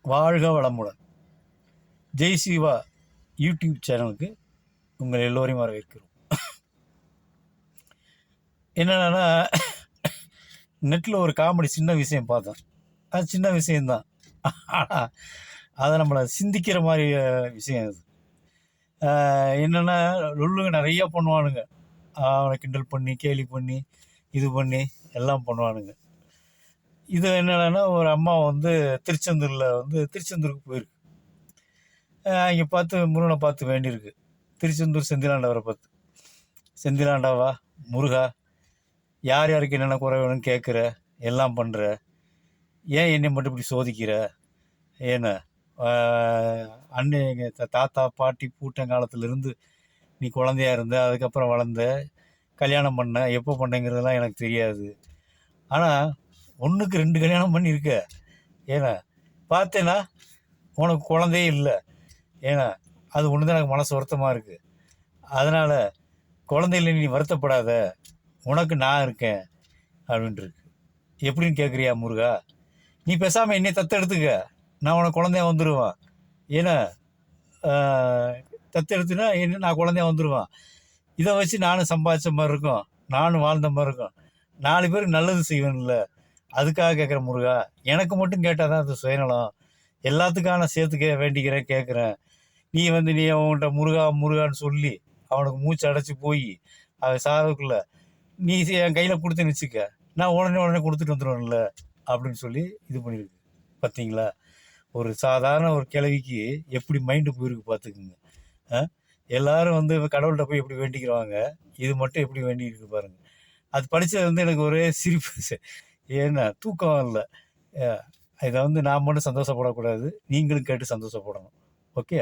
வாழ்க வளமுடன். ஜெய் சிவா யூடியூப் சேனலுக்கு உங்கள் எல்லோரையும் வரவேற்கிறோம். என்னென்னா, நெட்டில் ஒரு காமெடி சின்ன விஷயம் பார்த்தேன். அது சின்ன விஷயந்தான், ஆனால் அதை நம்மளை சிந்திக்கிற மாதிரி விஷயம் அது. என்னென்னா, லொல்லுங்க நிறையா பண்ணுவானுங்க. அவனை கிண்டல் பண்ணி கேலி பண்ணி இது பண்ணி எல்லாம் பண்ணுவானுங்க. இது என்னென்னா, ஒரு அம்மா திருச்செந்தூருக்கு போயிருக்கு. இங்கே பார்த்து முருகனை பார்த்து வேண்டியிருக்கு. திருச்செந்தூர் செந்திலாண்டவரை பார்த்து, செந்திலாண்டவா முருகா, யார் யாருக்கு என்னென்ன குறை வேணும்னு கேட்குற, எல்லாம் பண்ணுற, ஏன் என்னை மட்டும் இப்படி சோதிக்கிற? ஏன்னா அண்ணன் எங்கள் தாத்தா பாட்டி பூட்டங்காலத்துலேருந்து நீ குழந்தையா இருந்த, அதுக்கப்புறம் வளர்ந்த, கல்யாணம் பண்ண, எப்போ பண்ணங்கிறதெல்லாம் எனக்கு தெரியாது. ஆனால் 1க்கு 2 கல்யாணம் பண்ணியிருக்க. ஏன்னா பார்த்தேன்னா உனக்கு குழந்தையே இல்லை. ஏன்னா அது ஒன்று தான் எனக்கு மனசு வருத்தமாக இருக்குது. அதனால் குழந்தையில நீ வருத்தப்படாத, உனக்கு நான் இருக்கேன் அப்படின்ட்டு இருக்கு. எப்படின்னு கேட்குறியா முருகா? நீ பேசாமல் என்னை தத்தெடுத்துக்க, நான் உனக்கு குழந்தைய வந்துடுவான். ஏன்னா தத்தெடுத்துனா என்ன, நான் குழந்தைய வந்துடுவான். இதை வச்சு நானும் சம்பாதிச்ச மாதிரி இருக்கும், நானும் வாழ்ந்த மாதிரி இருக்கும், 4 பேருக்கு நல்லது செய்வேன்ல. அதுக்காக கேட்குற முருகா. எனக்கு மட்டும் கேட்டால் தான் அது சுயநலம். எல்லாத்துக்கான சேர்த்துக்க வேண்டிக்கிறேன், கேட்குறேன். நீ அவன்கிட்ட முருகா முருகான்னு சொல்லி அவனுக்கு மூச்சு அடைச்சி போய் அவன் சாகிறதுக்குள்ள நீ என் கையில் கொடுத்துன்னு வச்சுக்க, நான் உடனே கொடுத்துட்டு வந்துடுவேன்ல அப்படின்னு சொல்லி இது பண்ணியிருக்கு. பார்த்தீங்களா? ஒரு சாதாரண ஒரு கிழவிக்கு எப்படி மைண்டு போயிருக்கு பார்த்துக்குங்க. எல்லாரும் கடவுள்கிட்ட போய் எப்படி வேண்டிக்கிறாங்க, இது மட்டும் எப்படி வேண்டியிருக்கு பாருங்க. அது படித்தது எனக்கு ஒரே சிரிப்பு. ஏன்னா தூக்கம் இல்லை. இதை நான் மட்டும் சந்தோஷப்படக்கூடாது, நீங்களும் கேட்டு சந்தோஷப்படணும். ஓகே.